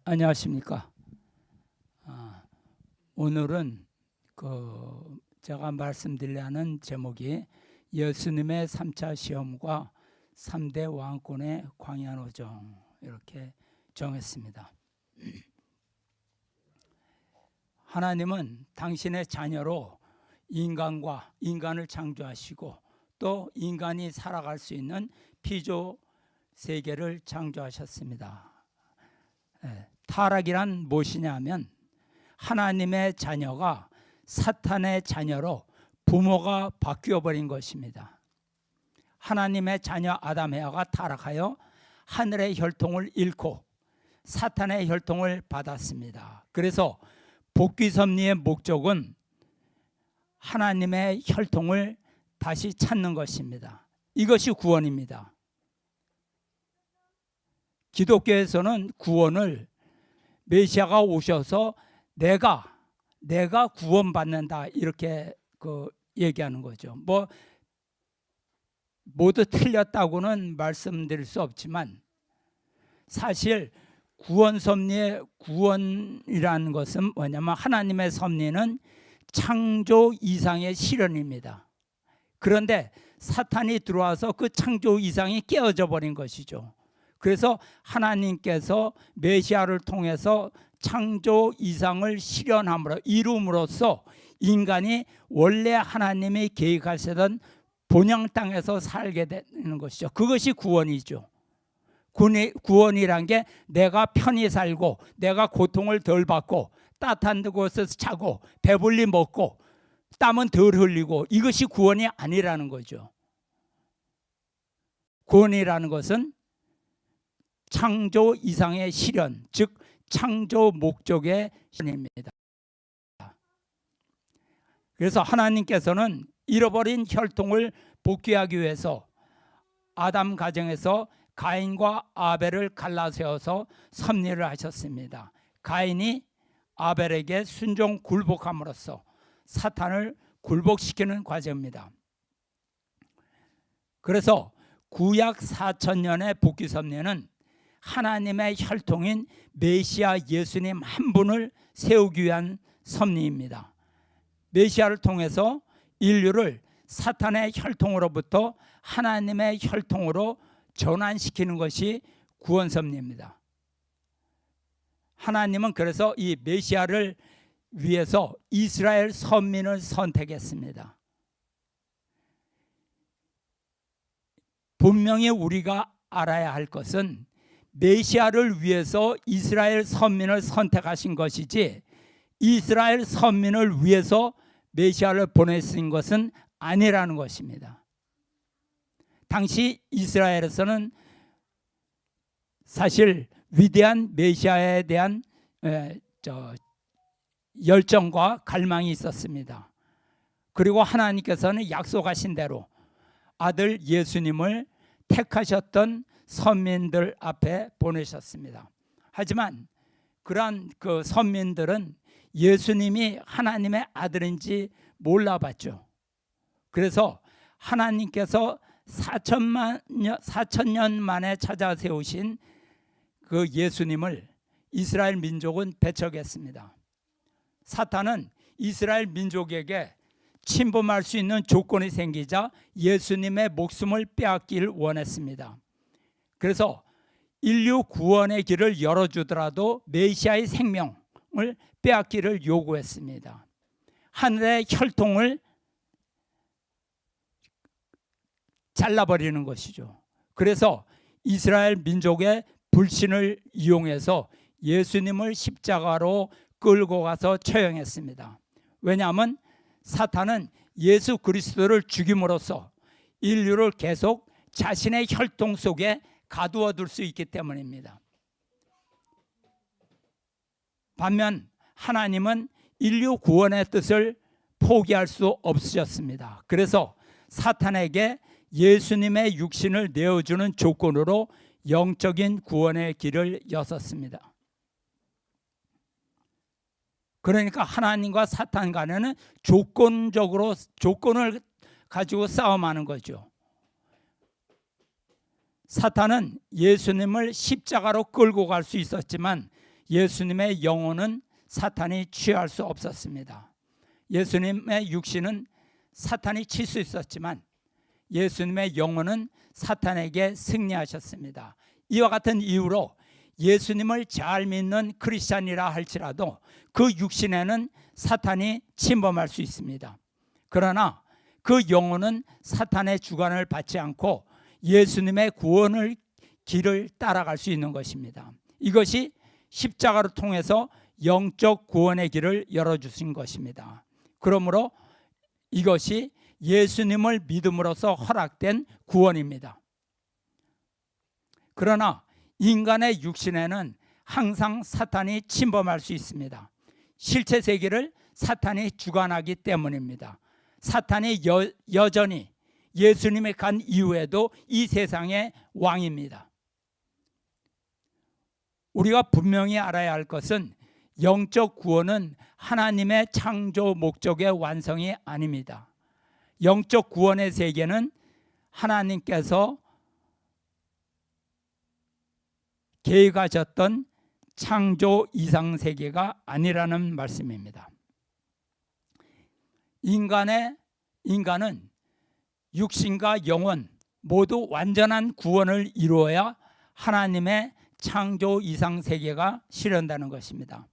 안녕하십니까. 오늘은 제가 말씀드리려는 제목이 예수님의 3차 시험과 3대 왕권의 광야노정, 이렇게 정했습니다. 하나님은 당신의 자녀로 인간을 창조하시고 또 인간이 살아갈 수 있는 피조 세계를 창조하셨습니다. 타락이란 무엇이냐 하면 하나님의 자녀가 사탄의 자녀로 부모가 바뀌어 버린 것입니다. 하나님의 자녀 아담 에바가 타락하여 하늘의 혈통을 잃고 사탄의 혈통을 받았습니다. 그래서 복귀 섭리의 목적은 하나님의 혈통을 다시 찾는 것입니다. 이것이 구원입니다. 기독교에서는 구원을 메시아가 오셔서 내가 구원받는다, 이렇게 얘기하는 거죠. 모두 틀렸다고는 말씀드릴 수 없지만 사실 구원 섭리의 구원이라는 것은 뭐냐면 하나님의 섭리는 창조 이상의 실현입니다. 그런데 사탄이 들어와서 그 창조 이상이 깨어져 버린 것이죠. 그래서 하나님께서 메시아를 통해서 창조 이상을 실현함으로 이룸으로써 인간이 원래 하나님이 계획하시던 본향 땅에서 살게 되는 것이죠. 그것이 구원이죠. 구원이란 게 내가 편히 살고 내가 고통을 덜 받고 따뜻한 곳에서 자고 배불리 먹고 땀은 덜 흘리고, 이것이 구원이 아니라는 거죠. 구원이라는 것은 창조 이상의 실현, 즉 창조 목적의 실현입니다. 그래서 하나님께서는 잃어버린 혈통을 복귀하기 위해서 아담 가정에서 가인과 아벨을 갈라세워서 섭리를 하셨습니다. 가인이 아벨에게 순종 굴복함으로써 사탄을 굴복시키는 과정입니다. 그래서 구약 4,000년의 복귀 섭리는 하나님의 혈통인 메시아 예수님 한 분을 세우기 위한 섭리입니다. 메시아를 통해서 인류를 사탄의 혈통으로부터 하나님의 혈통으로 전환시키는 것이 구원 섭리입니다. 하나님은 그래서 이 메시아를 위해서 이스라엘 선민을 선택했습니다. 분명히 우리가 알아야 할 것은 메시아를 위해서 이스라엘 선민을 선택하신 것이지 이스라엘 선민을 위해서 메시아를 보내신 것은 아니라는 것입니다. 당시 이스라엘에서는 사실 위대한 메시아에 대한 열정과 갈망이 있었습니다. 그리고 하나님께서는 약속하신 대로 아들 예수님을 택하셨던 선민들 앞에 보내셨습니다. 하지만 그러한 그 선민들은 예수님이 하나님의 아들인지 몰라봤죠. 그래서 하나님께서 4,000년 만에 찾아 세우신 그 예수님을 이스라엘 민족은 배척했습니다. 사탄은 이스라엘 민족에게 침범할 수 있는 조건이 생기자 예수님의 목숨을 빼앗기를 원했습니다. 그래서 인류 구원의 길을 열어주더라도 메시아의 생명을 빼앗기를 요구했습니다. 하늘의 혈통을 잘라버리는 것이죠. 그래서 이스라엘 민족의 불신을 이용해서 예수님을 십자가로 끌고 가서 처형했습니다. 왜냐하면 사탄은 예수 그리스도를 죽임으로써 인류를 계속 자신의 혈통 속에 가두어 둘 수 있기 때문입니다. 반면 하나님은 인류 구원의 뜻을 포기할 수 없으셨습니다. 그래서 사탄에게 예수님의 육신을 내어주는 조건으로 영적인 구원의 길을 여셨습니다. 그러니까 하나님과 사탄 간에는 조건을 가지고 싸움하는 거죠. 사탄은 예수님을 십자가로 끌고 갈 수 있었지만 예수님의 영혼은 사탄이 취할 수 없었습니다. 예수님의 육신은 사탄이 칠 수 있었지만 예수님의 영혼은 사탄에게 승리하셨습니다. 이와 같은 이유로 예수님을 잘 믿는 크리스찬이라 할지라도 그 육신에는 사탄이 침범할 수 있습니다. 그러나 그 영혼은 사탄의 주관을 받지 않고 예수님의 구원의 길을 따라갈 수 있는 것입니다. 이것이 십자가를 통해서 영적 구원의 길을 열어주신 것입니다. 그러므로 이것이 예수님을 믿음으로써 허락된 구원입니다. 그러나 인간의 육신에는 항상 사탄이 침범할 수 있습니다. 실체 세계를 사탄이 주관하기 때문입니다. 사탄이 여전히 예수님이 간 이후에도 이 세상의 왕입니다. 우리가 분명히 알아야 할 것은 영적 구원은 하나님의 창조 목적의 완성이 아닙니다. 영적 구원의 세계는 하나님께서 계획하셨던 창조 이상 세계가 아니라는 말씀입니다. 인간은 육신과 영혼 모두 완전한 구원을 이루어야 하나님의 창조 이상 세계가 실현되는 것입니다.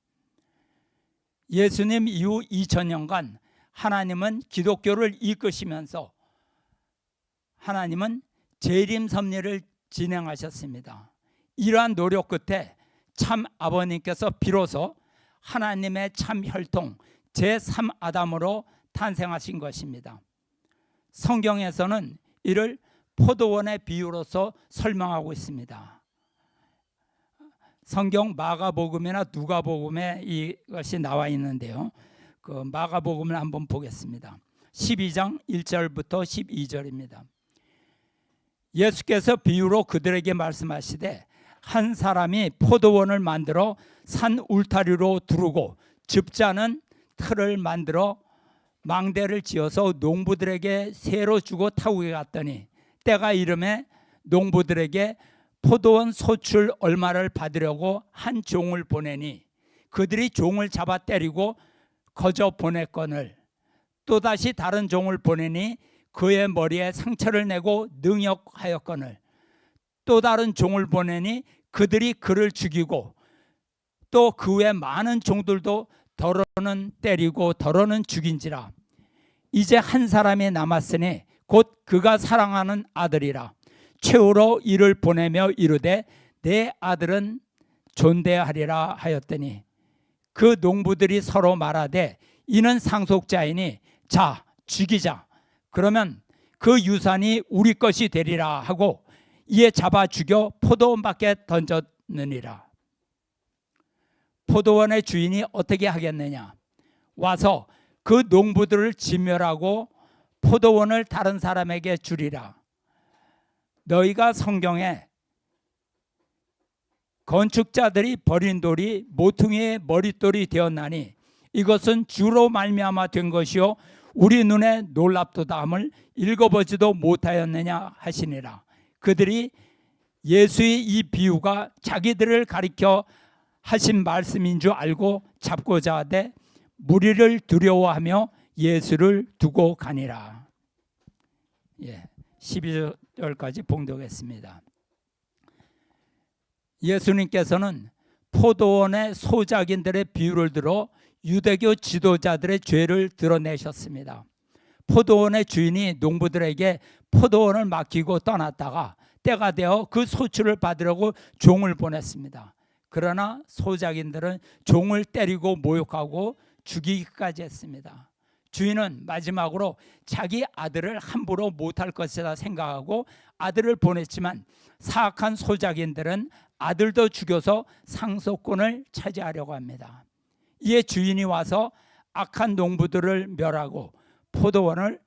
예수님 이후 2000년간 하나님은 기독교를 이끄시면서 하나님은 재림 섭리를 진행하셨습니다. 이러한 노력 끝에 참 아버님께서 비로소 하나님의 참 혈통 제3 아담으로 탄생하신 것입니다. 성경에서는 이를 포도원의 비유로서 설명하고 있습니다. 성경 마가복음이나 누가복음에 이것이 나와 있는데요. 그 마가복음을 한번 보겠습니다. 12장 1절부터 12절입니다. 예수께서 비유로 그들에게 말씀하시되 한 사람이 포도원을 만들어 산 울타리로 두르고 즙자는 틀을 만들어 망대를 지어서 농부들에게 새로 주고 타국에 갔더니 때가 이름에 농부들에게 포도원 소출 얼마를 받으려고 한 종을 보내니 그들이 종을 잡아 때리고 거저 보냈거늘 또다시 다른 종을 보내니 그의 머리에 상처를 내고 능욕하였거늘 또 다른 종을 보내니 그들이 그를 죽이고 또 그 외 많은 종들도 더러는 때리고 더러는 죽인지라. 이제 한 사람이 남았으니 곧 그가 사랑하는 아들이라. 최후로 이를 보내며 이르되 내 아들은 존대하리라 하였더니 그 농부들이 서로 말하되 이는 상속자이니 자 죽이자. 그러면 그 유산이 우리 것이 되리라 하고 이에 잡아 죽여 포도원 밖에 던졌느니라. 포도원의 주인이 어떻게 하겠느냐? 와서 그 농부들을 진멸하고 포도원을 다른 사람에게 주리라. 너희가 성경에 건축자들이 버린 돌이 모퉁이의 머릿돌이 되었나니 이것은 주로 말미암아 된 것이요 우리 눈에 놀랍도다함을 읽어보지도 못하였느냐 하시니라. 그들이 예수의 이 비유가 자기들을 가리켜 하신 말씀인 줄 알고 잡고자 하되 무리를 두려워하며 예수를 두고 가니라. 12절까지 봉독했습니다. 예수님께서는 포도원의 소작인들의 비유를 들어 유대교 지도자들의 죄를 드러내셨습니다. 포도원의 주인이 농부들에게 포도원을 맡기고 떠났다가 때가 되어 그 소출을 받으려고 종을 보냈습니다. 그러나 소작인들은 종을 때리고 모욕하고 죽이기까지 했습니다. 주인은 마지막으로 자기 아들을 함부로 못할 것이다 생각하고 아들을 보냈지만 사악한 소작인들은 아들도 죽여서 상속권을 차지하려고 합니다. 이에 주인이 와서 악한 농부들을 멸하고 포도원을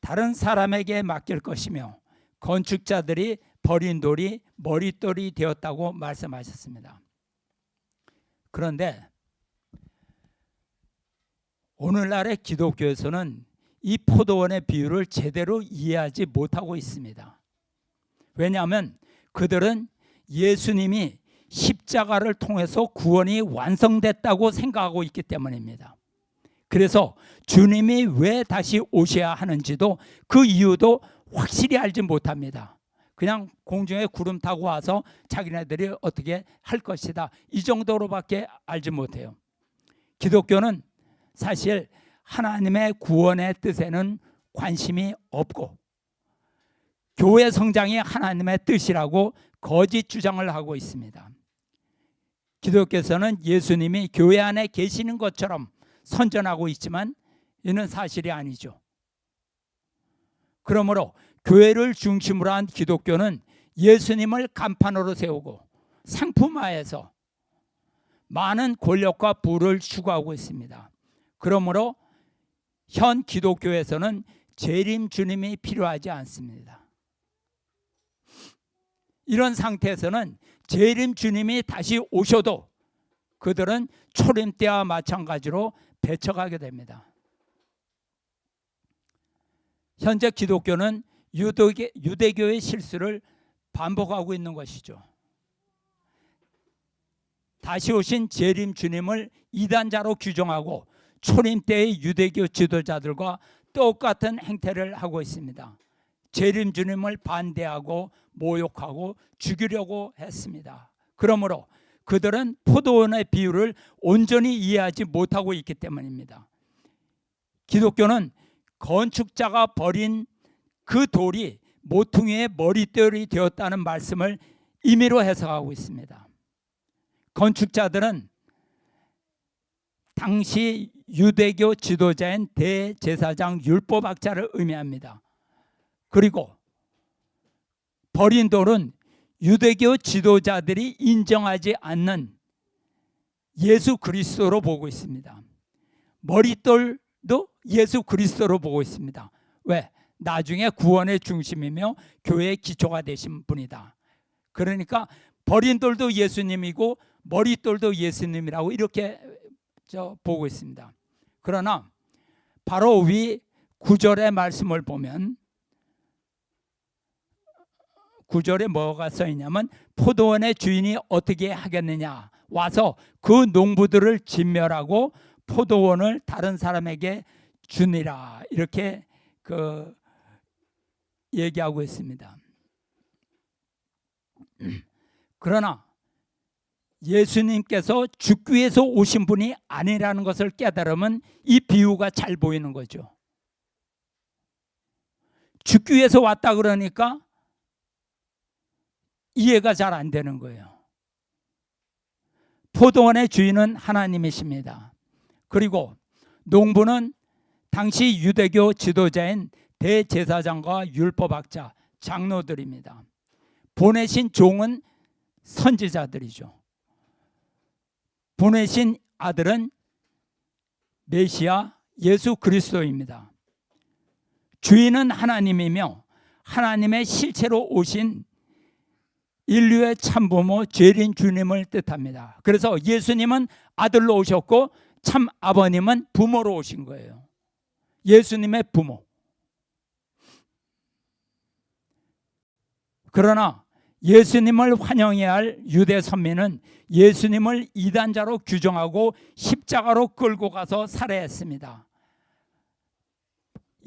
다른 사람에게 맡길 것이며 건축자들이 버린 돌이 머릿돌이 되었다고 말씀하셨습니다. 그런데 오늘날의 기독교에서는 이 포도원의 비유를 제대로 이해하지 못하고 있습니다. 왜냐하면 그들은 예수님이 십자가를 통해서 구원이 완성됐다고 생각하고 있기 때문입니다. 그래서 주님이 왜 다시 오셔야 하는지도 그 이유도 확실히 알지 못합니다. 그냥 공중에 구름 타고 와서 자기네들이 어떻게 할 것이다, 이 정도로밖에 알지 못해요. 기독교는 사실 하나님의 구원의 뜻에는 관심이 없고 교회 성장이 하나님의 뜻이라고 거짓 주장을 하고 있습니다. 기독교에서는 예수님이 교회 안에 계시는 것처럼 선전하고 있지만 이는 사실이 아니죠. 그러므로 교회를 중심으로 한 기독교는 예수님을 간판으로 세우고 상품화해서 많은 권력과 부를 추구하고 있습니다. 그러므로 현 기독교에서는 재림 주님이 필요하지 않습니다. 이런 상태에서는 재림 주님이 다시 오셔도 그들은 초림 때와 마찬가지로 배척하게 됩니다. 현재 기독교는 유대교의 실수를 반복하고 있는 것이죠. 다시 오신 재림 주님을 이단자로 규정하고 초림 때의 유대교 지도자들과 똑같은 행태를 하고 있습니다. 재림 주님을 반대하고 모욕하고 죽이려고 했습니다. 그러므로 그들은 포도원의 비유를 온전히 이해하지 못하고 있기 때문입니다. 기독교는 건축자가 버린 그 돌이 모퉁이의 머릿돌이 되었다는 말씀을 임의로 해석하고 있습니다. 건축자들은 당시 유대교 지도자인 대제사장 율법학자를 의미합니다. 그리고 버린 돌은 유대교 지도자들이 인정하지 않는 예수 그리스도로 보고 있습니다. 머릿돌도 예수 그리스도로 보고 있습니다. 왜? 나중에 구원의 중심이며 교회의 기초가 되신 분이다. 그러니까 버린 돌도 예수님이고 머릿돌도 예수님이라고 이렇게 보고 있습니다. 그러나 바로 위 9절의 말씀을 보면 9절에 뭐가 써 있냐면 포도원의 주인이 어떻게 하겠느냐, 와서 그 농부들을 진멸하고 포도원을 다른 사람에게 주니라, 이렇게 얘기하고 있습니다. 그러나 예수님께서 죽기 위해서 오신 분이 아니라는 것을 깨달으면 이 비유가 잘 보이는 거죠. 죽기 위해서 왔다 그러니까 이해가 잘 안 되는 거예요. 포도원의 주인은 하나님이십니다. 그리고 농부는 당시 유대교 지도자인 대제사장과 율법학자, 장로들입니다. 보내신 종은 선지자들이죠. 보내신 아들은 메시아 예수 그리스도입니다. 주인은 하나님이며 하나님의 실체로 오신 인류의 참부모 죄린 주님을 뜻합니다. 그래서 예수님은 아들로 오셨고 참 아버님은 부모로 오신 거예요. 예수님의 부모. 그러나 예수님을 환영해야 할 유대 선민은 예수님을 이단자로 규정하고 십자가로 끌고 가서 살해했습니다.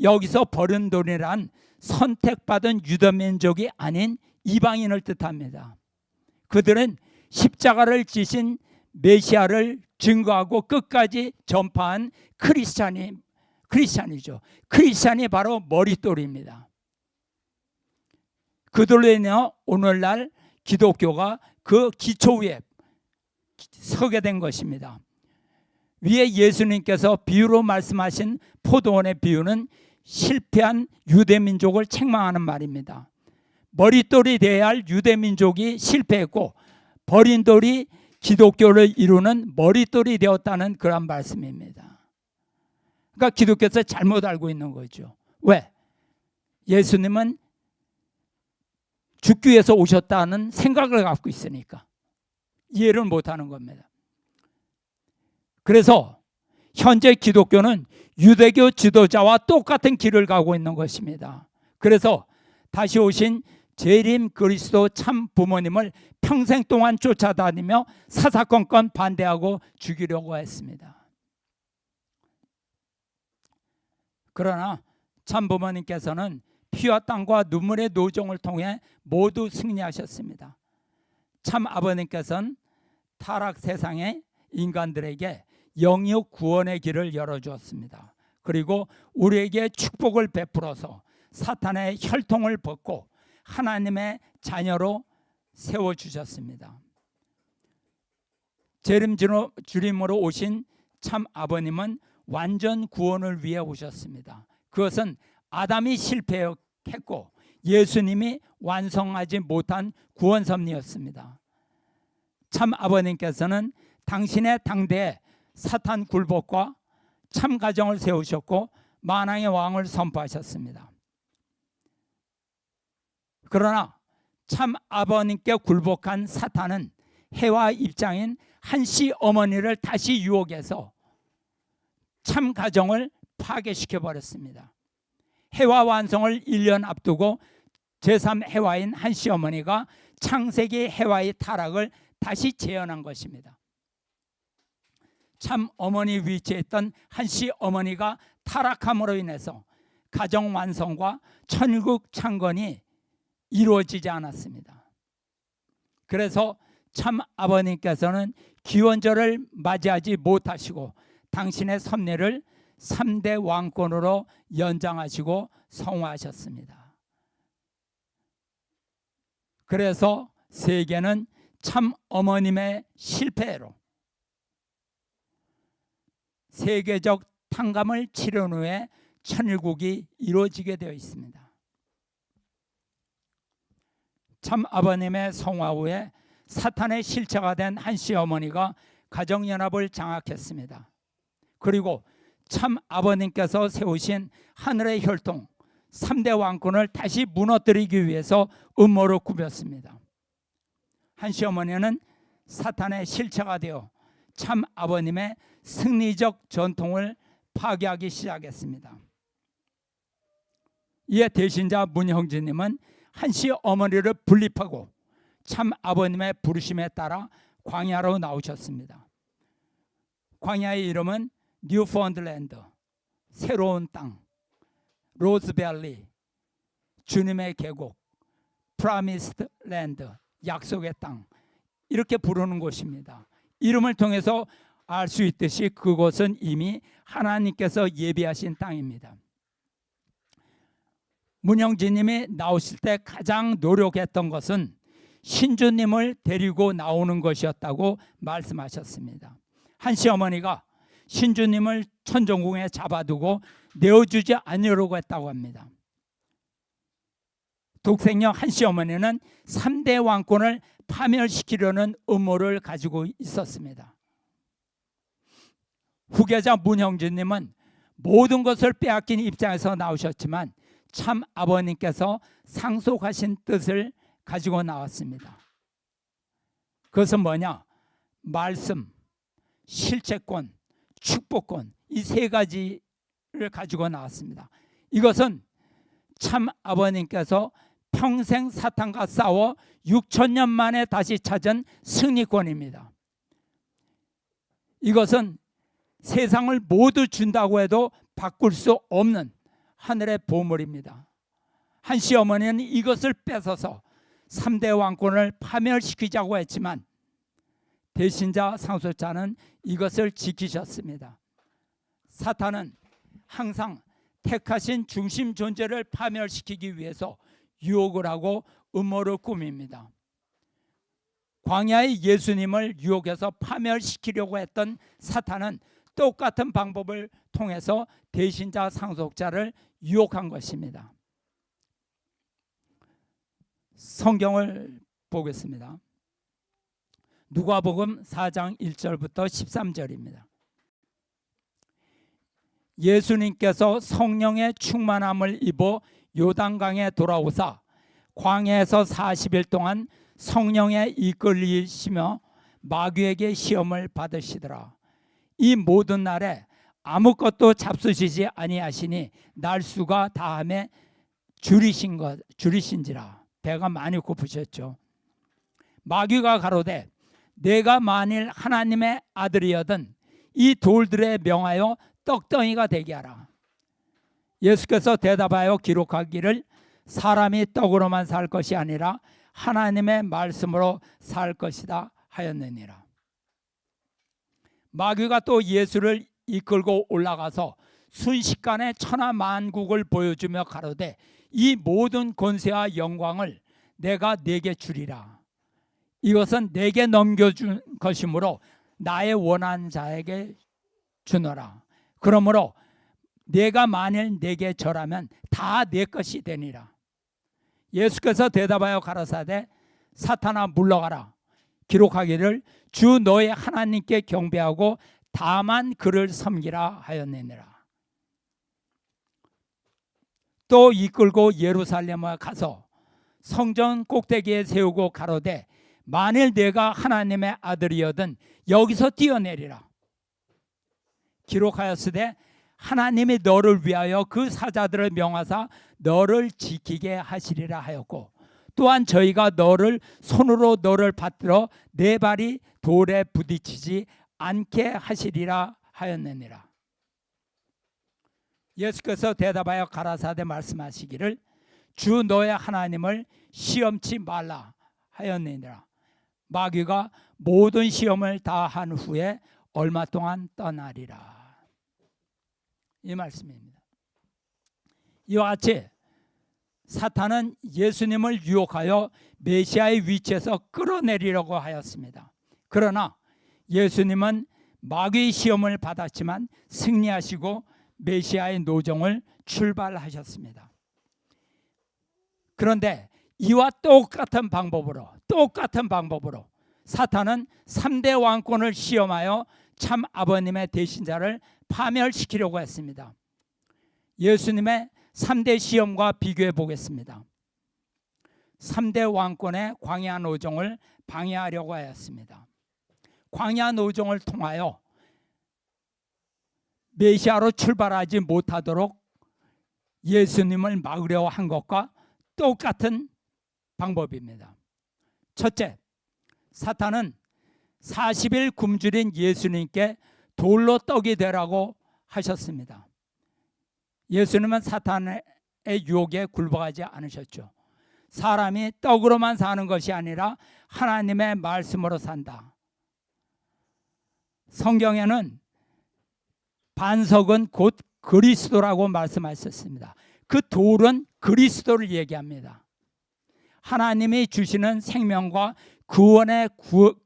여기서 버린 돌이란 선택받은 유대민족이 아닌 이방인을 뜻합니다. 그들은 십자가를 지신 메시아를 증거하고 끝까지 전파한 크리스찬이죠. 크리스찬이 바로 머릿돌입니다. 그들로 인해 오늘날 기독교가 그 기초 위에 서게 된 것입니다. 위에 예수님께서 비유로 말씀하신 포도원의 비유는 실패한 유대민족을 책망하는 말입니다. 머릿돌이 되어야 할 유대민족이 실패했고 버린 돌이 기독교를 이루는 머릿돌이 되었다는 그런 말씀입니다. 그러니까 기독교에서 잘못 알고 있는 거죠. 왜? 예수님은 죽기 위해서 오셨다는 생각을 갖고 있으니까 이해를 못하는 겁니다. 그래서 현재 기독교는 유대교 지도자와 똑같은 길을 가고 있는 것입니다. 그래서 다시 오신 재림 그리스도 참 부모님을 평생 동안 쫓아다니며 사사건건 반대하고 죽이려고 했습니다. 그러나 참 부모님께서는 피와 땀과 눈물의 노정을 통해 모두 승리하셨습니다. 참 아버님께서는 타락 세상의 인간들에게 영육 구원의 길을 열어주었습니다. 그리고 우리에게 축복을 베풀어서 사탄의 혈통을 벗고 하나님의 자녀로 세워주셨습니다. 재림주림으로 오신 참 아버님은 완전 구원을 위해 오셨습니다. 그것은 아담이 실패했고 예수님이 완성하지 못한 구원 섭리였습니다. 참 아버님께서는 당신의 당대에 사탄 굴복과 참 가정을 세우셨고 만왕의 왕을 선포하셨습니다. 그러나 참 아버님께 굴복한 사탄은 해와 입장인 한씨 어머니를 다시 유혹해서 참 가정을 파괴시켜 버렸습니다. 해와 완성을 1년 앞두고 제3해와인 한씨 어머니가 창세기 해와의 타락을 다시 재현한 것입니다. 참 어머니 위치에 있던 한씨 어머니가 타락함으로 인해서 가정 완성과 천국 창건이 이루어지지 않았습니다. 그래서 참 아버님께서는 기원절을 맞이하지 못하시고 당신의 섭리를 3대 왕권으로 연장하시고 성화하셨습니다. 그래서 세계는 참 어머님의 실패로 세계적 탕감을 치른 후에 천일국이 이루어지게 되어 있습니다. 참 아버님의 성화 후에 사탄의 실체가 된 한씨 어머니가 가정연합을 장악했습니다. 그리고 참 아버님께서 세우신 하늘의 혈통 3대 왕권을 다시 무너뜨리기 위해서 음모를 꾸몄습니다. 한씨 어머니는 사탄의 실체가 되어 참 아버님의 승리적 전통을 파괴하기 시작했습니다. 이에 대신자 문형진님은 한씨 어머니를 분립하고 참 아버님의 부르심에 따라 광야로 나오셨습니다. 광야의 이름은 뉴펀드랜드, 새로운 땅, 로즈밸리, 주님의 계곡, 프라미스드 랜드, 약속의 땅, 이렇게 부르는 곳입니다. 이름을 통해서 알 수 있듯이 그곳은 이미 하나님께서 예비하신 땅입니다. 문영진님이 나오실 때 가장 노력했던 것은 신주님을 데리고 나오는 것이었다고 말씀하셨습니다. 한씨 어머니가 신주님을 천정궁에 잡아두고 내어주지 않으려고 했다고 합니다. 독생녀 한씨 어머니는 3대 왕권을 파멸시키려는 음모를 가지고 있었습니다. 후계자 문형진님은 모든 것을 빼앗긴 입장에서 나오셨지만 참 아버님께서 상속하신 뜻을 가지고 나왔습니다. 그것은 뭐냐? 말씀, 실체권, 축복권, 이 세 가지를 가지고 나왔습니다. 이것은 참 아버님께서 평생 사탄과 싸워 6,000년 만에 다시 찾은 승리권입니다. 이것은 세상을 모두 준다고 해도 바꿀 수 없는 하늘의 보물입니다. 한씨 어머니는 이것을 뺏어서 3대 왕권을 파멸시키자고 했지만 대신자 상속자는 이것을 지키셨습니다. 사탄은 항상 택하신 중심 존재를 파멸시키기 위해서 유혹을 하고 음모를 꾸밉니다. 광야의 예수님을 유혹해서 파멸시키려고 했던 사탄은 똑같은 방법을 통해서 대신자 상속자를 유혹한 것입니다. 성경을 보겠습니다. 누가복음 4장 1절부터 13절입니다. 예수님께서 성령의 충만함을 입어 요단강에 돌아오사 광야에서 40일 동안 성령에 이끌리시며 마귀에게 시험을 받으시더라. 이 모든 날에 아무것도 잡수시지 아니하시니 날수가 다함에 줄이신지라. 배가 많이 고프셨죠. 마귀가 가로되 내가 만일 하나님의 아들이여든 이 돌들에 명하여 떡덩이가 되게 하라. 예수께서 대답하여 기록하기를 사람이 떡으로만 살 것이 아니라 하나님의 말씀으로 살 것이다 하였느니라. 마귀가 또 예수를 이끌고 올라가서 순식간에 천하만국을 보여주며 가로되 이 모든 권세와 영광을 내가 네게 주리라. 이것은 내게 넘겨준 것이므로 나의 원하는 자에게 주노라. 그러므로 내가 만일 내게 절하면 다 내 것이 되니라. 예수께서 대답하여 가라사대 사탄아 물러가라. 기록하기를 주 너의 하나님께 경배하고 다만 그를 섬기라 하였느니라. 또 이끌고 예루살렘에 가서 성전 꼭대기에 세우고 가로되 만일 내가 하나님의 아들이여든 여기서 뛰어내리라. 기록하였으되 하나님이 너를 위하여 그 사자들을 명하사 너를 지키게 하시리라 하였고 또한 저희가 너를 손으로 너를 받들어 내 발이 돌에 부딪히지 않게 하시리라 하였느니라. 예수께서 대답하여 가라사대 말씀하시기를 주 너의 하나님을 시험치 말라 하였느니라. 마귀가 모든 시험을 다 한 후에 얼마 동안 떠나리라. 이 말씀입니다. 이와 같이 사탄은 예수님을 유혹하여 메시아의 위치에서 끌어내리려고 하였습니다. 그러나 예수님은 마귀의 시험을 받았지만 승리하시고 메시아의 노정을 출발하셨습니다. 그런데 이와 똑같은 방법으로 사탄은 3대 왕권을 시험하여 참 아버님의 대신자를 파멸시키려고 했습니다. 예수님의 3대 시험과 비교해 보겠습니다. 3대 왕권의 광야 노정을 방해하려고 하였습니다. 광야 노정을 통하여 메시아로 출발하지 못하도록 예수님을 막으려 한 것과 똑같은 방법입니다. 첫째, 사탄은 40일 굶주린 예수님께 돌로 떡이 되라고 하셨습니다. 예수님은 사탄의 유혹에 굴복하지 않으셨죠. 사람이 떡으로만 사는 것이 아니라 하나님의 말씀으로 산다. 성경에는 반석은 곧 그리스도라고 말씀하셨습니다. 그 돌은 그리스도를 얘기합니다. 하나님이 주시는 생명과 구원의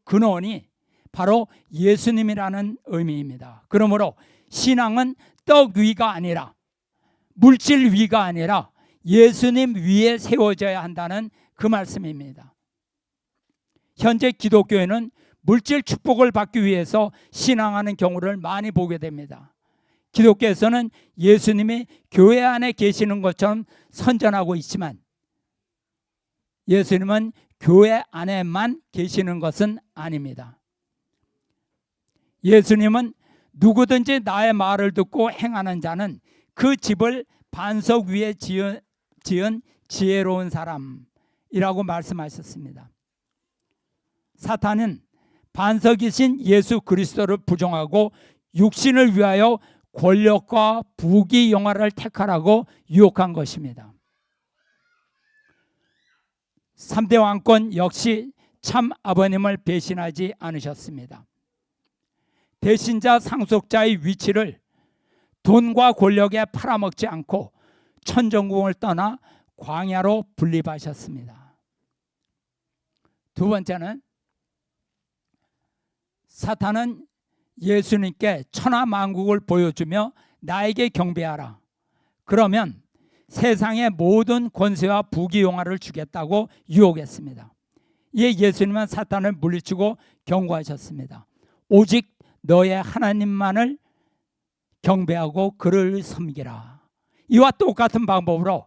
근원이 바로 예수님이라는 의미입니다. 그러므로 신앙은 떡 위가 아니라 물질 위가 아니라 예수님 위에 세워져야 한다는 그 말씀입니다. 현재 기독교에는 물질 축복을 받기 위해서 신앙하는 경우를 많이 보게 됩니다. 기독교에서는 예수님이 교회 안에 계시는 것처럼 선전하고 있지만 예수님은 교회 안에만 계시는 것은 아닙니다. 예수님은 누구든지 나의 말을 듣고 행하는 자는 그 집을 반석 위에 지은 지혜로운 사람이라고 말씀하셨습니다. 사탄은 반석이신 예수 그리스도를 부정하고 육신을 위하여 권력과 부귀 영화를 택하라고 유혹한 것입니다. 3대 왕권 역시 참 아버님을 배신하지 않으셨습니다. 대신자 상속자의 위치를 돈과 권력에 팔아먹지 않고 천정궁을 떠나 광야로 분립하셨습니다. 두 번째는 사탄은 예수님께 천하만국을 보여주며 나에게 경배하라. 그러면 세상의 모든 권세와 부귀영화를 주겠다고 유혹했습니다. 이에 예수님은 사탄을 물리치고 경고하셨습니다. 오직 너의 하나님만을 경배하고 그를 섬기라. 이와 똑같은 방법으로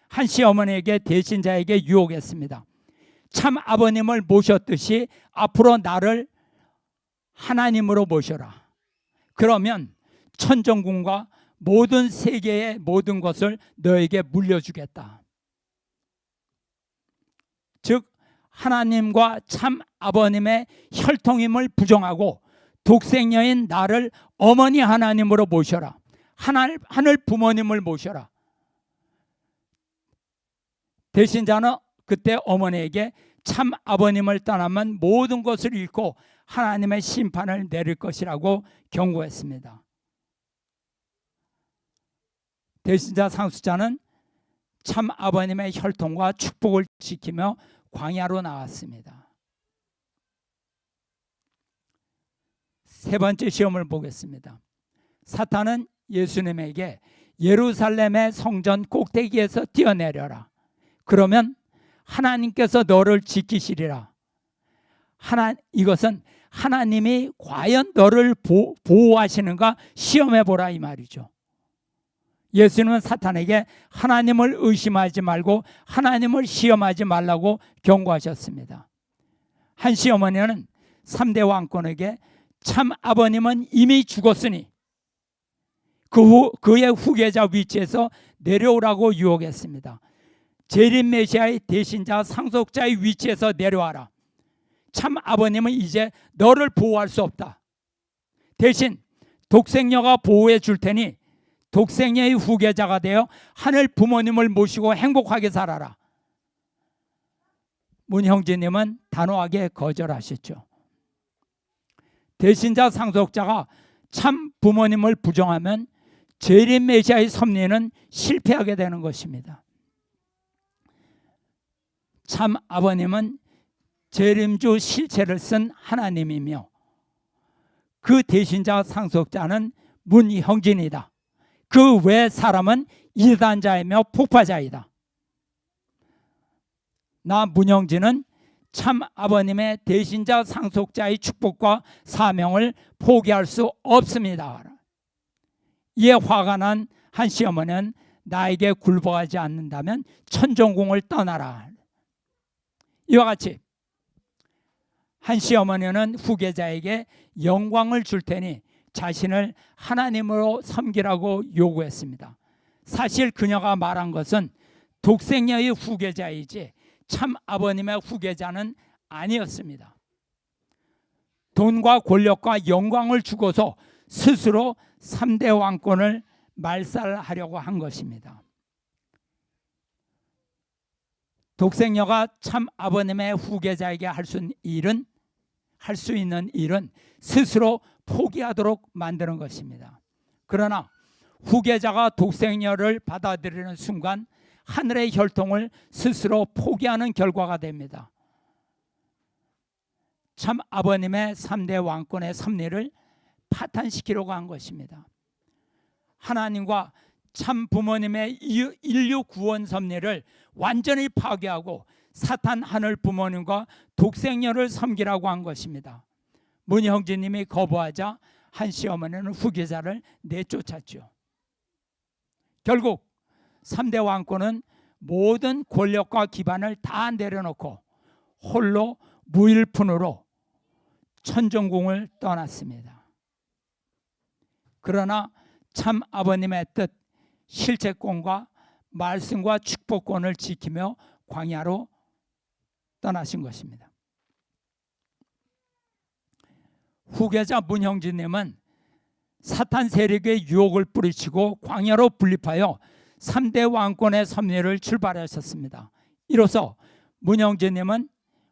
한 시어머니에게 대신자에게 유혹했습니다. 참 아버님을 모셨듯이 앞으로 나를 하나님으로 모셔라. 그러면 천정궁과 모든 세계의 모든 것을 너에게 물려주겠다. 하나님과 참 아버님의 혈통임을 부정하고 독생녀인 나를 어머니 하나님으로 모셔라. 하늘 부모님을 모셔라. 대신 자는 그때 어머니에게 참 아버님을 떠나면 모든 것을 잃고 하나님의 심판을 내릴 것이라고 경고했습니다. 대신자 상속자는 참 아버님의 혈통과 축복을 지키며 광야로 나왔습니다. 세 번째 시험을 보겠습니다. 사탄은 예수님에게 예루살렘의 성전 꼭대기에서 뛰어내려라. 그러면 하나님께서 너를 지키시리라. 이것은 하나님이 과연 너를 보호하시는가 시험해보라 이 말이죠. 예수님은 사탄에게 하나님을 의심하지 말고 하나님을 시험하지 말라고 경고하셨습니다. 한 시어머니는 3대 왕권에게 참 아버님은 이미 죽었으니 그의 후계자 위치에서 내려오라고 유혹했습니다. 재림 메시아의 대신자 상속자의 위치에서 내려와라. 참 아버님은 이제 너를 보호할 수 없다. 대신 독생녀가 보호해 줄 테니 독생녀의 후계자가 되어 하늘 부모님을 모시고 행복하게 살아라. 문형진님은 단호하게 거절하셨죠. 대신자 상속자가 참 부모님을 부정하면 재림 메시아의 섭리는 실패하게 되는 것입니다. 참 아버님은 재림주 실체를 쓴 하나님이며 그 대신자 상속자는 문형진이다. 그 외 사람은 이단자이며 폭파자이다. 나 문형진은 참 아버님의 대신자 상속자의 축복과 사명을 포기할 수 없습니다. 이에 화가 난 한 시어머니는 나에게 굴복하지 않는다면 천정궁을 떠나라. 이와 같이 한 시어머니는 후계자에게 영광을 줄 테니 자신을 하나님으로 섬기라고 요구했습니다. 사실 그녀가 말한 것은 독생녀의 후계자이지 참 아버님의 후계자는 아니었습니다. 돈과 권력과 영광을 주고서 스스로 3대 왕권을 말살하려고 한 것입니다. 독생녀가 참 아버님의 후계자에게 할 수 있는 일은 스스로 포기하도록 만드는 것입니다. 그러나 후계자가 독생녀를 받아들이는 순간 하늘의 혈통을 스스로 포기하는 결과가 됩니다. 참 아버님의 3대 왕권의 섭리를 파탄시키려고 한 것입니다. 하나님과 참 부모님의 인류 구원 섭리를 완전히 파괴하고 사탄 하늘 부모님과 독생녀를 섬기라고 한 것입니다. 문형진님이 거부하자 한 시어머니는 후계자를 내쫓았죠. 결국 3대 왕권은 모든 권력과 기반을 다 내려놓고 홀로 무일푼으로 천정궁을 떠났습니다. 그러나 참 아버님의 뜻, 실체권과 말씀과 축복권을 지키며 광야로 떠나신 것입니다. 후계자 문형진님은 사탄 세력의 유혹을 뿌리치고 광야로 분립하여 3대 왕권의 섭리를 출발하셨습니다. 이로써 문형진님은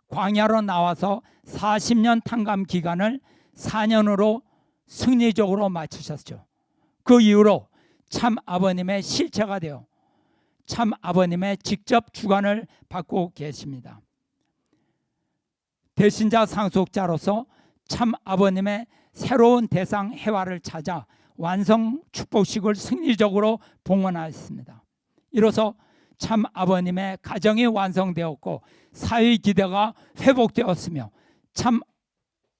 광야로 나와서 40년 탕감 기간을 4년으로 승리적으로 마치셨죠. 그 이후로 참 아버님의 실체가 되어 참 아버님의 직접 주관을 받고 계십니다. 대신자 상속자로서 참 아버님의 새로운 대상 해화를 찾아 완성 축복식을 승리적으로 봉헌하였습니다. 이로써 참 아버님의 가정이 완성되었고 사회 기대가 회복되었으며 참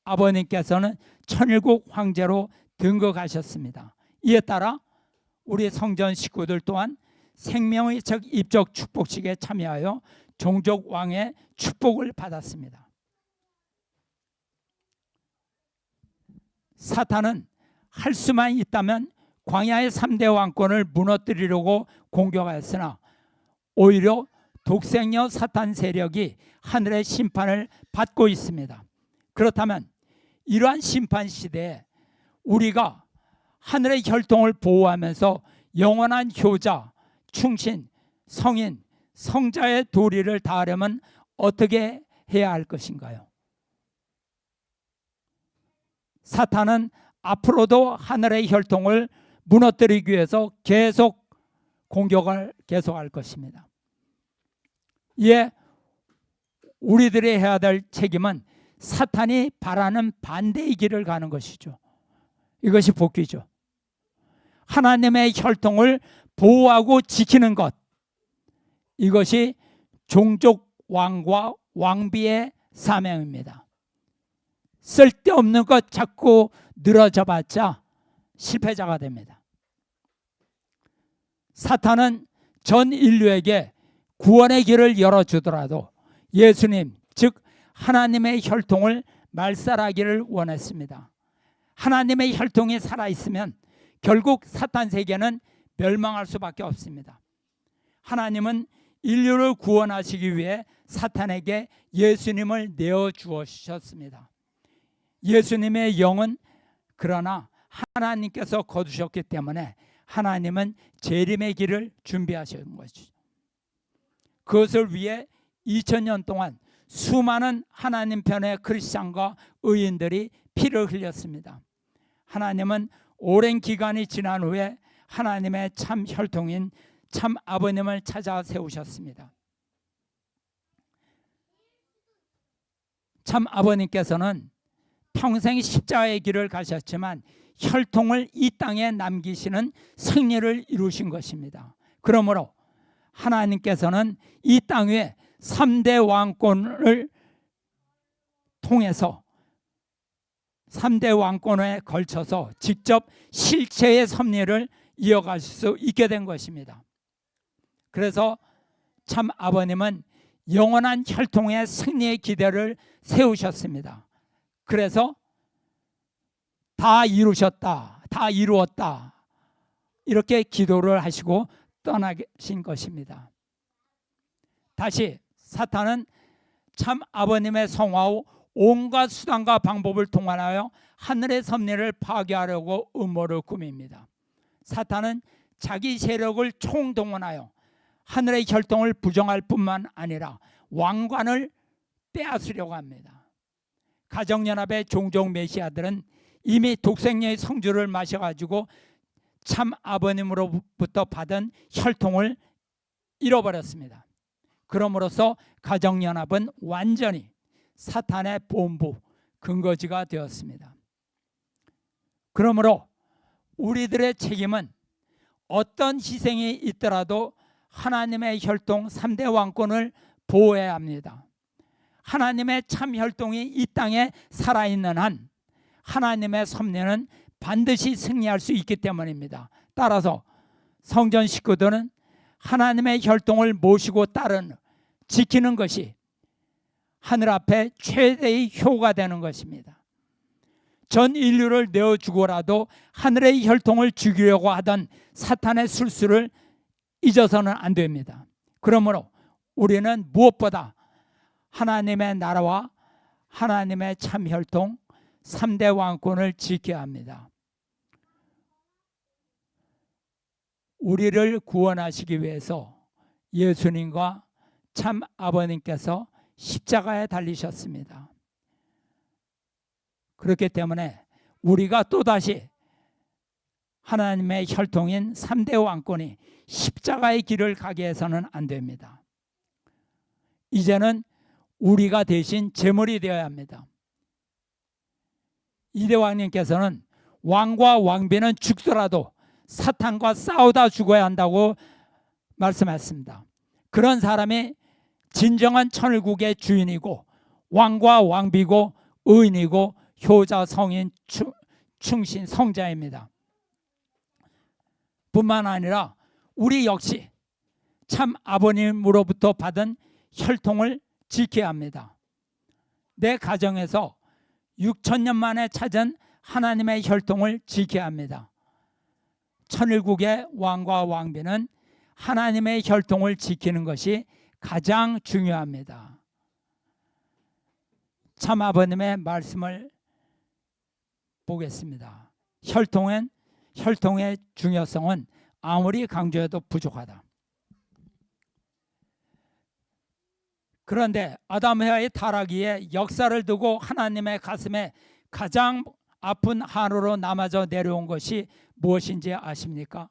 아버님께서는 천일국 황제로 등극하셨습니다. 이에 따라 우리 성전 식구들 또한 생명의 첫 입적 축복식에 참여하여 종족 왕의 축복을 받았습니다. 사탄은 할 수만 있다면 광야의 3대 왕권을 무너뜨리려고 공격하였으나 오히려 독생녀 사탄 세력이 하늘의 심판을 받고 있습니다. 그렇다면 이러한 심판 시대에 우리가 하늘의 혈통을 보호하면서 영원한 효자, 충신, 성인, 성자의 도리를 다하려면 어떻게 해야 할 것인가요? 사탄은 앞으로도 하늘의 혈통을 무너뜨리기 위해서 공격을 계속할 것입니다. 이에 우리들이 해야 될 책임은 사탄이 바라는 반대의 길을 가는 것이죠. 이것이 복귀죠. 하나님의 혈통을 보호하고 지키는 것, 이것이 종족 왕과 왕비의 사명입니다. 쓸데없는 것 자꾸 늘어져 봤자 실패자가 됩니다. 사탄은 전 인류에게 구원의 길을 열어주더라도 예수님, 즉 하나님의 혈통을 말살하기를 원했습니다. 하나님의 혈통이 살아있으면 결국 사탄 세계는 멸망할 수밖에 없습니다. 하나님은 인류를 구원하시기 위해 사탄에게 예수님을 내어주셨습니다. 예수님의 영은 그러나 하나님께서 거두셨기 때문에 하나님은 재림의 길을 준비하신 것이죠. 그것을 위해 2000년 동안 수많은 하나님 편의 크리스찬과 의인들이 피를 흘렸습니다. 하나님은 오랜 기간이 지난 후에 하나님의 참 혈통인 참 아버님을 찾아 세우셨습니다. 참 아버님께서는 평생 십자가의 길을 가셨지만 혈통을 이 땅에 남기시는 승리를 이루신 것입니다. 그러므로 하나님께서는 이 땅 위에 3대 왕권을 통해서 3대 왕권에 걸쳐서 직접 실체의 섭리를 이어갈 수 있게 된 것입니다. 그래서 참 아버님은 영원한 혈통의 승리의 기대를 세우셨습니다. 그래서 다 이루셨다, 다 이루었다, 이렇게 기도를 하시고 떠나신 것입니다. 다시 사탄은 참 아버님의 성화 후 온갖 수단과 방법을 동원하여 하늘의 섭리를 파괴하려고 음모를 꾸밉니다. 사탄은 자기 세력을 총동원하여 하늘의 혈통을 부정할 뿐만 아니라 왕관을 빼앗으려고 합니다. 가정연합의 종족 메시아들은 이미 독생녀의 성주를 마셔가지고 참 아버님으로부터 받은 혈통을 잃어버렸습니다. 그럼으로써 가정연합은 완전히 사탄의 본부, 근거지가 되었습니다. 그러므로 우리들의 책임은 어떤 희생이 있더라도 하나님의 혈통 3대 왕권을 보호해야 합니다. 하나님의 참 혈통이 이 땅에 살아있는 한 하나님의 섭리는 반드시 승리할 수 있기 때문입니다. 따라서 성전 식구들은 하나님의 혈통을 모시고 따르는, 지키는 것이 하늘 앞에 최대의 효가 되는 것입니다. 전 인류를 내어주고라도 하늘의 혈통을 죽이려고 하던 사탄의 술수를 잊어서는 안 됩니다. 그러므로 우리는 무엇보다 하나님의 나라와 하나님의 참 혈통 3대 왕권을 지켜야 합니다. 우리를 구원하시기 위해서 예수님과 참 아버님께서 십자가에 달리셨습니다. 그렇기 때문에 우리가 또다시 하나님의 혈통인 3대 왕권이 십자가의 길을 가게 해서는 안 됩니다. 이제는 우리가 대신 제물이 되어야 합니다. 이대왕님께서는 왕과 왕비는 죽더라도 사탄과 싸우다 죽어야 한다고 말씀하셨습니다. 그런 사람이 진정한 천일국의 주인이고 왕과 왕비고 의인이고 효자, 성인, 충신, 성자입니다. 뿐만 아니라 우리 역시 참 아버님으로부터 받은 혈통을 지켜야 합니다. 내 가정에서 6,000년 만에 찾은 하나님의 혈통을 지켜야 합니다. 천일국의 왕과 왕비는 하나님의 혈통을 지키는 것이 가장 중요합니다. 참 아버님의 말씀을 보겠습니다. 혈통의 중요성은 아무리 강조해도 부족하다. 그런데 아담 해와의 타락기에 역사를 두고 하나님의 가슴에 가장 아픈 한으로 남아져 내려온 것이 무엇인지 아십니까?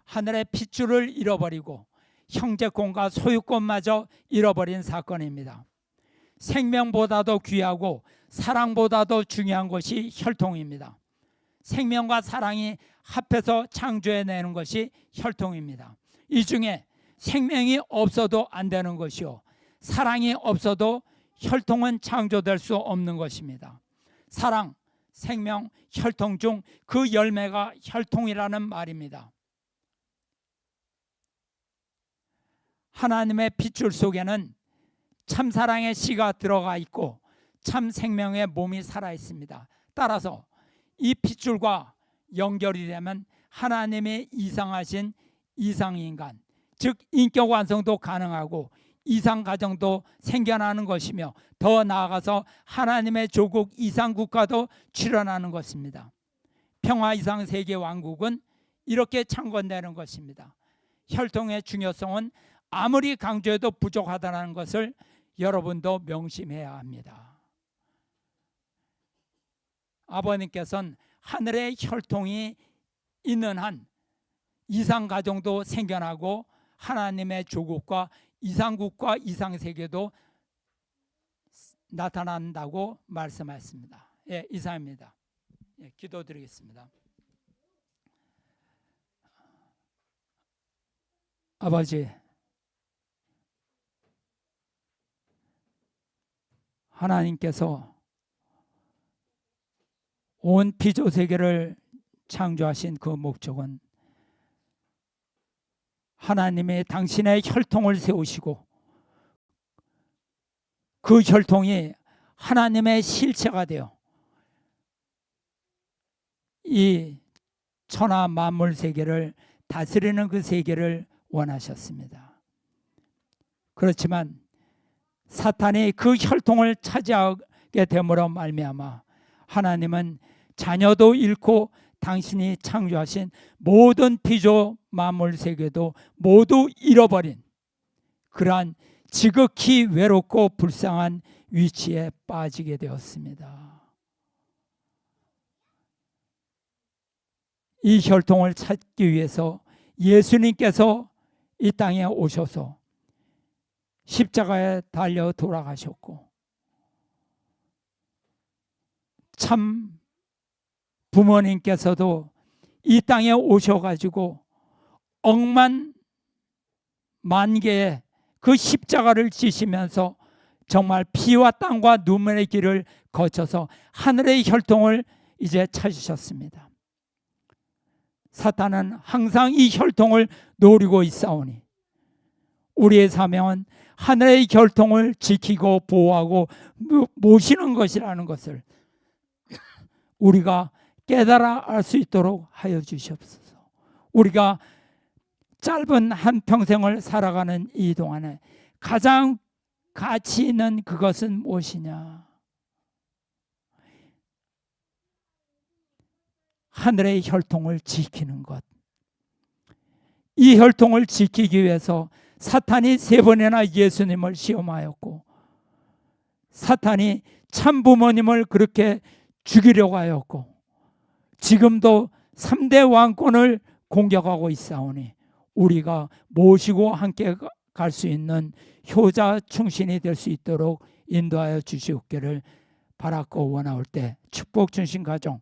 하늘의 핏줄을 잃어버리고 형제권과 소유권마저 잃어버린 사건입니다. 생명보다도 귀하고 사랑보다도 중요한 것이 혈통입니다. 생명과 사랑이 합해서 창조해내는 것이 혈통입니다. 이 중에 생명이 없어도 안 되는 것이요, 사랑이 없어도 혈통은 창조될 수 없는 것입니다. 사랑, 생명, 혈통 중 그 열매가 혈통이라는 말입니다. 하나님의 핏줄 속에는 참 사랑의 씨가 들어가 있고 참 생명의 몸이 살아 있습니다. 따라서 이 핏줄과 연결이 되면 하나님의 이상하신 이상인간, 즉 인격 완성도 가능하고 이상가정도 생겨나는 것이며, 더 나아가서 하나님의 조국 이상국가도 출현하는 것입니다. 평화 이상 세계 왕국은 이렇게 창건되는 것입니다. 혈통의 중요성은 아무리 강조해도 부족하다는 것을 여러분도 명심해야 합니다. 아버님께서는 하늘의 혈통이 있는 한 이상가정도 생겨나고 하나님의 조국과 이상국과 이상세계도 나타난다고 말씀하셨습니다. 예, 이상입니다. 예, 기도드리겠습니다. 아버지, 하나님께서 온 피조세계를 창조하신 그 목적은 하나님의 당신의 혈통을 세우시고 그 혈통이 하나님의 실체가 되어 이 천하 만물 세계를 다스리는 그 세계를 원하셨습니다. 그렇지만 사탄이 그 혈통을 차지하게 됨으로 말미암아 하나님은 자녀도 잃고 당신이 창조하신 모든 피조 만물 세계도 모두 잃어버린 그러한 지극히 외롭고 불쌍한 위치에 빠지게 되었습니다. 이 혈통을 찾기 위해서 예수님께서 이 땅에 오셔서 십자가에 달려 돌아가셨고, 참 부모님께서도 이 땅에 오셔가지고 억만 만개의 그 십자가를 지시면서 정말 피와 땀과 눈물의 길을 거쳐서 하늘의 혈통을 이제 찾으셨습니다. 사탄은 항상 이 혈통을 노리고 있사오니 우리의 사명은 하늘의 혈통을 지키고 보호하고 모시는 것이라는 것을 우리가 깨달아 알 수 있도록 하여 주시옵소서. 우리가 짧은 한 평생을 살아가는 이 동안에 가장 가치 있는 그것은 무엇이냐? 하늘의 혈통을 지키는 것. 이 혈통을 지키기 위해서 사탄이 3번이나 예수님을 시험하였고, 사탄이 참 부모님을 그렇게 죽이려고 하였고, 지금도 3대 왕권을 공격하고 있사오니 우리가 모시고 함께 갈 수 있는 효자 충신이 될 수 있도록 인도하여 주시옵기를 바라고 원하올 때, 축복 주신 가정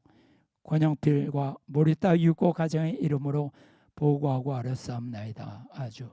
권영필과 모리따 유고 가정의 이름으로 보고하고 아뢰사옵나이다. 아주